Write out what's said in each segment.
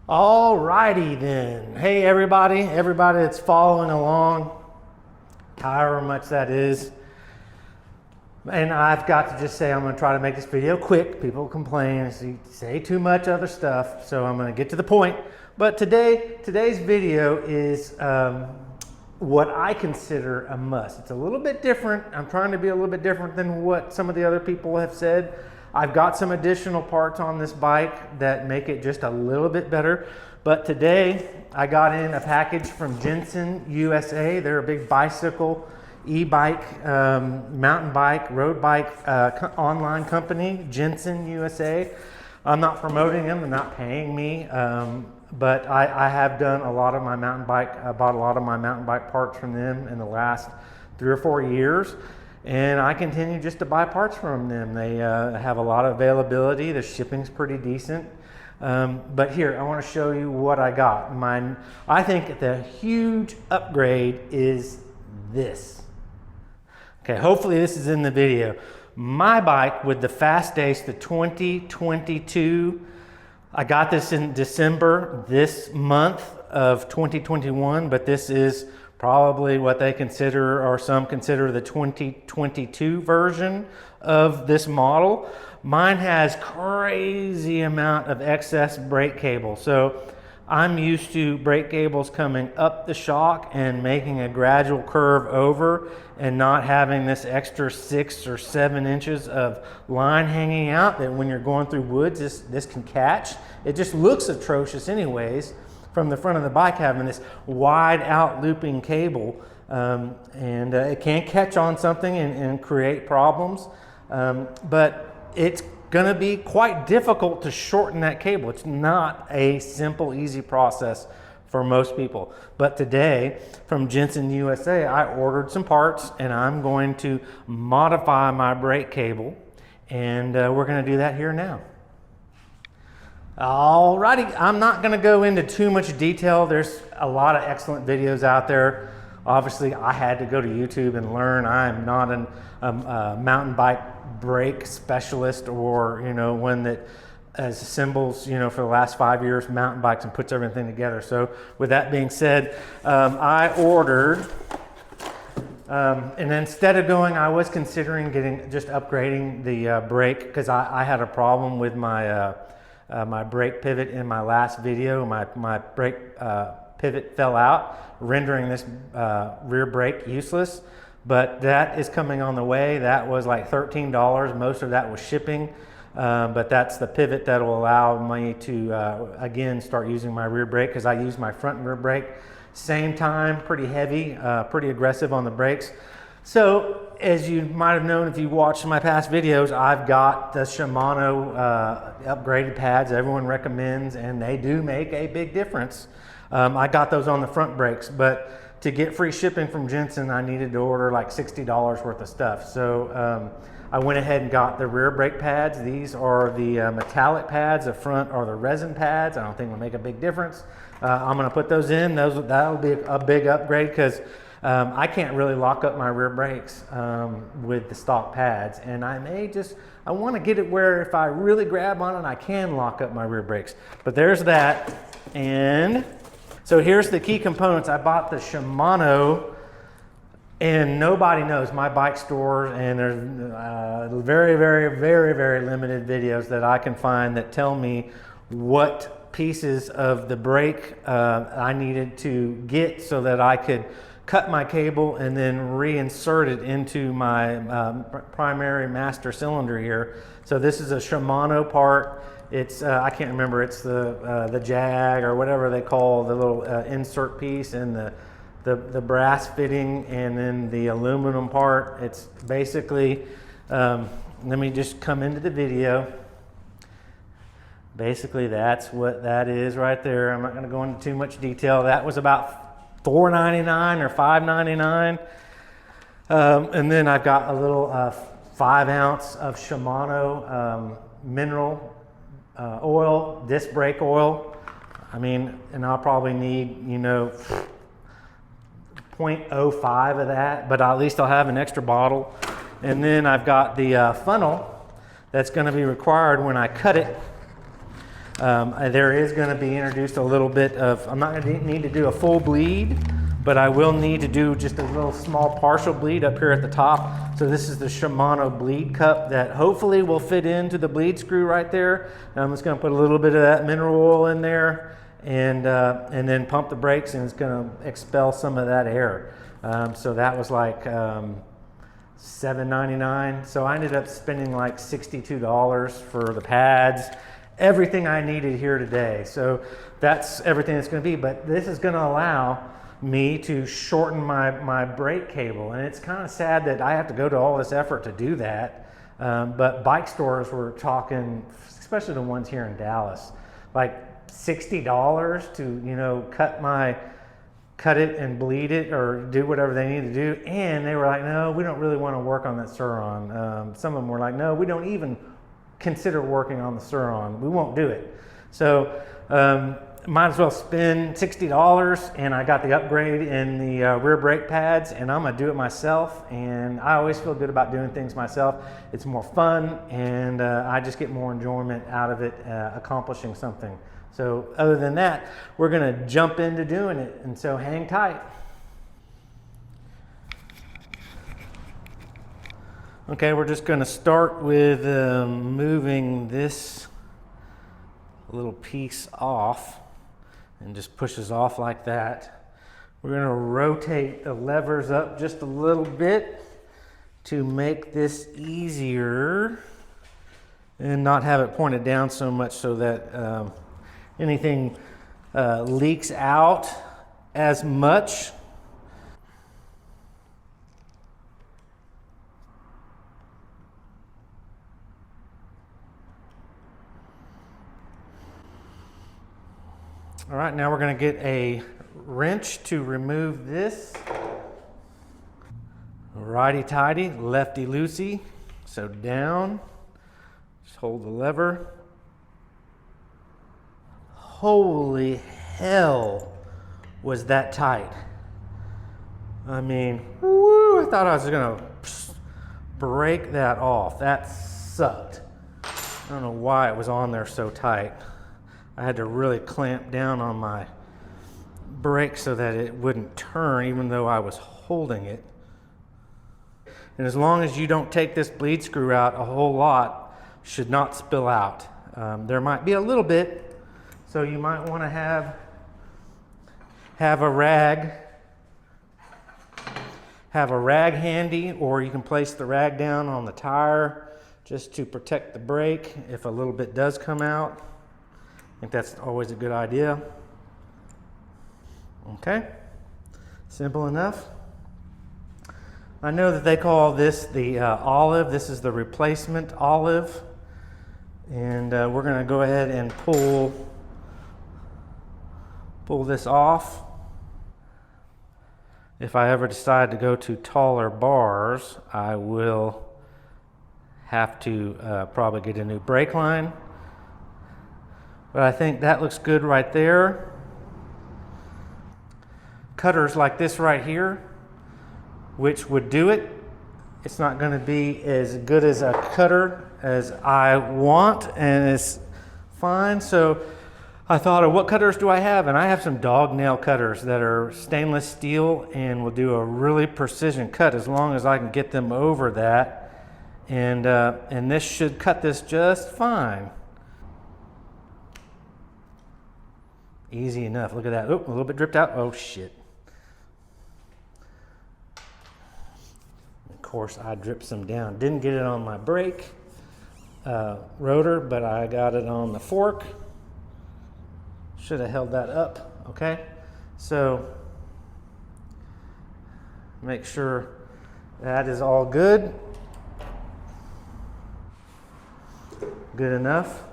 Alrighty then. Hey everybody that's following along, however much that is. And I've got to just say I'm going to try to make this video quick. People complain, say too much other stuff, so I'm going to get to the point. But today's video is what I consider a must. It's a little bit different. I'm trying to be a little bit different than what some of the other people have said. I've got some additional parts on this bike that make it just a little bit better. But today I got in a package from Jensen USA. They're a big bicycle, e-bike, mountain bike, road bike online company, Jensen USA. I'm not promoting them, they're not paying me. But I have done a lot of my mountain bike, I bought a lot of my mountain bike parts from them in the last 3 or 4 years. And I continue just to buy parts from them. They have a lot of availability. The shipping's pretty decent. But here, I want to show you what I got. I think the huge upgrade is this. Okay, hopefully this is in the video. My bike with the Fast Ace, the 2022, I got this in December this month of 2021, but this is probably what they consider, or some consider, the 2022 version of this model. Mine has crazy amount of excess brake cable. So I'm used to brake cables coming up the shock and making a gradual curve over and not having this extra 6 or 7 inches of line hanging out that when you're going through woods, this can catch. It just looks atrocious anyways, from the front of the bike having this wide out looping cable, and it can catch on something and create problems, but it's gonna be quite difficult to shorten that cable. It's not a simple, easy process for most people. But today from Jensen USA, I ordered some parts and I'm going to modify my brake cable, and we're gonna do that here now. Alrighty, I'm not going to go into too much detail. There's a lot of excellent videos out there. Obviously, I had to go to YouTube and learn. I'm not a mountain bike brake specialist, or one that assembles for the last 5 years mountain bikes and puts everything together. So with that being said, I ordered, and instead of going, I was considering just upgrading the brake, because I had a problem with my my brake pivot in my last video. My brake pivot fell out, rendering this rear brake useless. But that is coming on the way. That was like $13. Most of that was shipping. But that's the pivot that will allow me to, again, start using my rear brake, because I use my front and rear brake same time, pretty heavy, pretty aggressive on the brakes. So as you might have known if you watched my past videos, I've got the Shimano upgraded pads everyone recommends, and they do make a big difference. I got those on the front brakes, but to get free shipping from Jensen, I needed to order like $60 worth of stuff. So I went ahead and got the rear brake pads. These are the metallic pads. The front are the resin pads. I don't think it'll make a big difference. I'm going to put those in. That'll be a big upgrade, because I can't really lock up my rear brakes with the stock pads, and I want to get it where if I really grab on it, I can lock up my rear brakes. But there's that. And so here's the key components. I bought the Shimano, and nobody knows, my bike store, and there's very, very, very, very limited videos that I can find that tell me what pieces of the brake I needed to get so that I could cut my cable and then reinsert it into my primary master cylinder here. So this is a Shimano part. It's I can't remember. It's the Jag or whatever they call the little insert piece, and the brass fitting, and then the aluminum part. It's basically let me just come into the video. Basically, that's what that is right there. I'm not going to go into too much detail. That was about $4.99 or $5.99, and then I've got a little 5 ounce of Shimano mineral oil, disc brake oil. I mean, and I'll probably need 0.05 of that, but at least I'll have an extra bottle. And then I've got the funnel that's going to be required when I cut it. There is going to be introduced a little bit of, I'm not going to need to do a full bleed, but I will need to do just a little small partial bleed up here at the top. So this is the Shimano bleed cup that hopefully will fit into the bleed screw right there. And I'm just going to put a little bit of that mineral oil in there and then pump the brakes, and it's going to expel some of that air. So that was like $7.99. So I ended up spending like $62 for the pads, everything I needed here today. So that's everything it's going to be. But this is going to allow me to shorten my brake cable, and it's kind of sad that I have to go to all this effort to do that. But bike stores were talking, especially the ones here in Dallas, like $60 to, you know, cut it and bleed it or do whatever they need to do. And they were like, no, we don't really want to work on that Sur Ron. Some of them were like, no, we don't even consider working on the Sur Ron. We won't do it. So might as well spend $60, and I got the upgrade in the rear brake pads, and I'm gonna do it myself. And I always feel good about doing things myself. It's more fun, and I just get more enjoyment out of it, accomplishing something. So other than that, we're gonna jump into doing it, and so hang tight. Okay, we're just gonna start with moving this little piece off, and just pushes off like that. We're gonna rotate the levers up just a little bit to make this easier and not have it pointed down so much so that anything leaks out as much. All right, now we're going to get a wrench to remove this. Righty-tighty, lefty-loosey. So down, just hold the lever. Holy hell, was that tight. I mean, woo, I thought I was going to break that off. That sucked. I don't know why it was on there so tight. I had to really clamp down on my brake so that it wouldn't turn even though I was holding it. And as long as you don't take this bleed screw out a whole lot, should not spill out. There might be a little bit, so you might want to have a rag handy, or you can place the rag down on the tire just to protect the brake if a little bit does come out. I think that's always a good idea. Okay, simple enough. I know that they call this the olive. This is the replacement olive. And we're gonna go ahead and pull this off. If I ever decide to go to taller bars, I will have to probably get a new brake line. But I think that looks good right there. Cutters like this right here, which would do it. It's not going to be as good as a cutter as I want, and it's fine. So I thought of what cutters do I have, and I have some dog nail cutters that are stainless steel and will do a really precision cut as long as I can get them over that. And this should cut this just fine. Easy enough. Look at that. Oh, a little bit dripped out. Oh, shit. Of course, I dripped some down. Didn't get it on my brake rotor, but I got it on the fork. Should have held that up. Okay. So make sure that is all good. Good enough.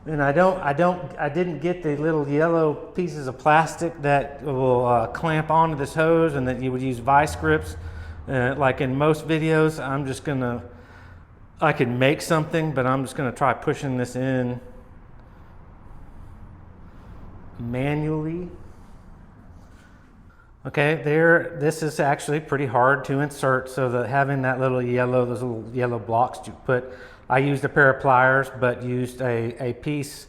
And I didn't get the little yellow pieces of plastic that will clamp onto this hose and that you would use vice grips. Like in most videos, I can make something, but I'm just gonna try pushing this in manually. Okay, this is actually pretty hard to insert, so that having that little those little yellow blocks to put, I used a pair of pliers, but used a piece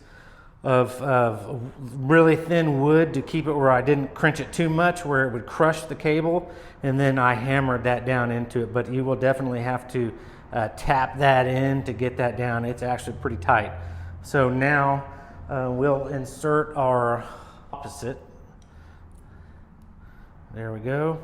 of really thin wood to keep it where I didn't cringe it too much where it would crush the cable, and then I hammered that down into it. But you will definitely have to tap that in to get that down. It's actually pretty tight. So now we'll insert our opposite. There we go.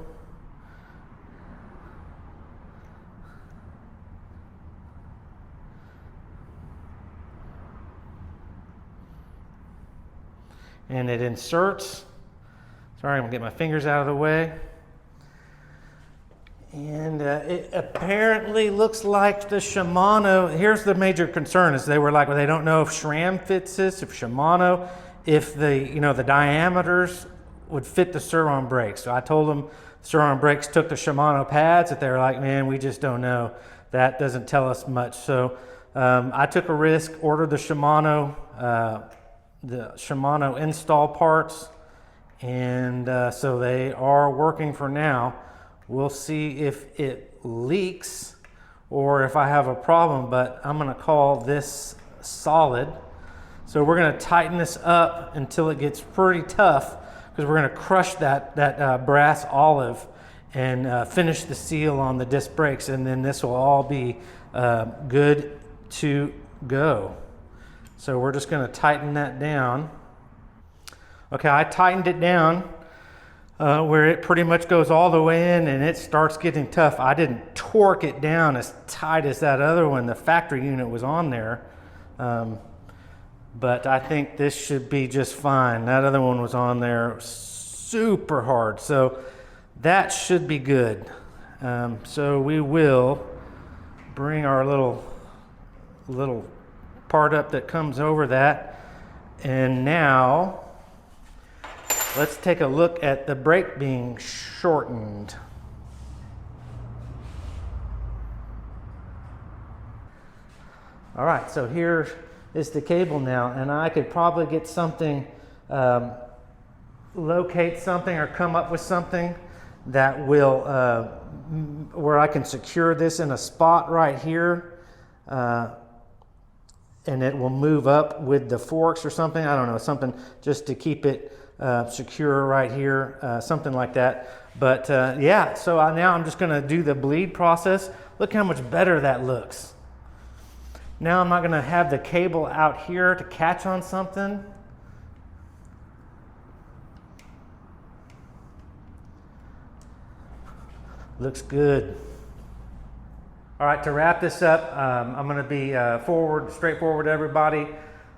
And it inserts. Sorry, I'm gonna get my fingers out of the way. And it apparently looks like the Shimano. Here's the major concern: is they were like, well, they don't know if SRAM fits this, if Shimano, if the diameters would fit the Sur Ron brakes. So I told them Sur Ron brakes took the Shimano pads, that they were like, man, we just don't know. That doesn't tell us much. So I took a risk, ordered the Shimano install parts, and so they are working for now. We'll see if it leaks or if I have a problem, but I'm gonna call this solid. So we're gonna tighten this up until it gets pretty tough, because we're gonna crush that brass olive and finish the seal on the disc brakes, and then this will all be good to go. So we're just gonna tighten that down. Okay, I tightened it down where it pretty much goes all the way in and it starts getting tough. I didn't torque it down as tight as that other one. The factory unit was on there. But I think this should be just fine. That other one was on there super hard. So that should be good. So we will bring our little part up that comes over that. And now let's take a look at the brake being shortened. All right, so here is the cable now, and I could probably get something, locate something or come up with something that will, where I can secure this in a spot right here, and it will move up with the forks or something. I don't know, something just to keep it secure right here, something like that. But yeah, so now I'm just gonna do the bleed process. Look how much better that looks. Now I'm not gonna have the cable out here to catch on something. Looks good. All right, to wrap this up, I'm gonna be straightforward to everybody.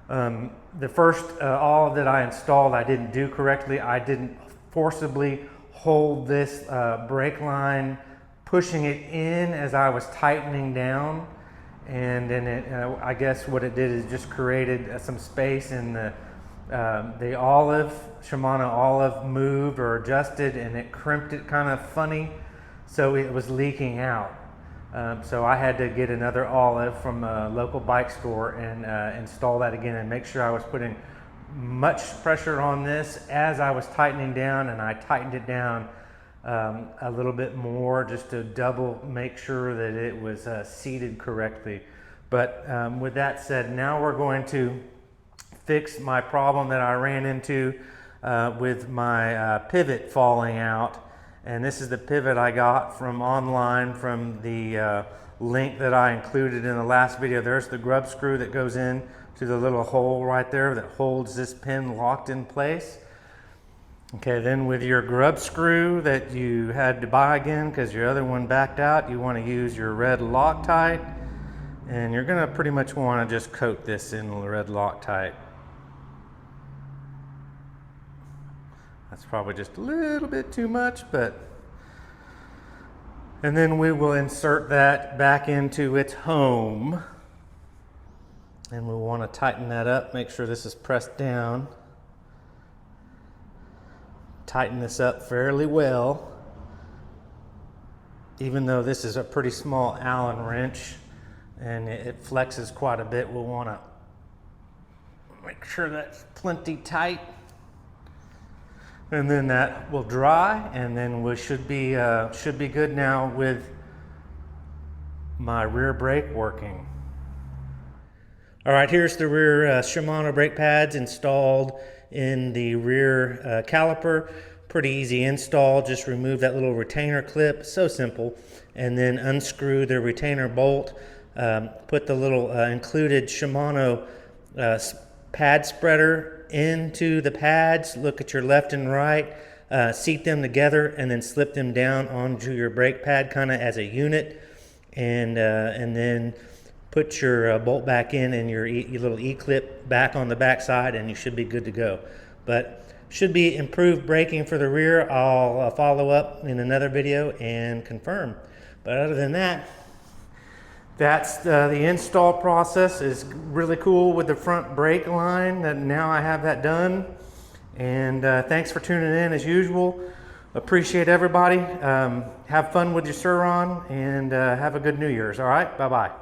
The first olive that I installed, I didn't do correctly. I didn't forcibly hold this brake line, pushing it in as I was tightening down. And then I guess what it did is just created some space, and the olive, Shimano olive, moved or adjusted, and it crimped it kind of funny, so it was leaking out. So I had to get another olive from a local bike store and install that again and make sure I was putting much pressure on this as I was tightening down, and I tightened it down a little bit more just to make sure that it was seated correctly. But with that said, now we're going to fix my problem that I ran into with my pivot falling out. And this is the pivot I got from online from the link that I included in the last video. There's the grub screw that goes in to the little hole right there that holds this pin locked in place. Okay, then with your grub screw that you had to buy again because your other one backed out, you want to use your red Loctite, and you're going to pretty much want to just coat this in red Loctite. That's probably just a little bit too much, but... And then we will insert that back into its home. And we'll want to tighten that up, make sure this is pressed down. Tighten this up fairly well. Even though this is a pretty small Allen wrench and it flexes quite a bit, we'll want to make sure that's plenty tight. And then that will dry, and then we should be good now with my rear brake working. All right, here's the rear Shimano brake pads installed in the rear caliper. Pretty easy install. Just remove that little retainer clip, so simple, and then unscrew the retainer bolt. Put the little included Shimano pad spreader into the pads. Look at your left and right, seat them together, and then slip them down onto your brake pad kind of as a unit, and then put your bolt back in and your little E-clip back on the back side, and you should be good to go. But should be improved braking for the rear. I'll follow up in another video and confirm. But other than that, that's the install process. Is really cool with the front brake line. That now I have that done. And thanks for tuning in as usual. Appreciate everybody. Have fun with your Sur Ron, and have a good New Year's. All right, bye-bye.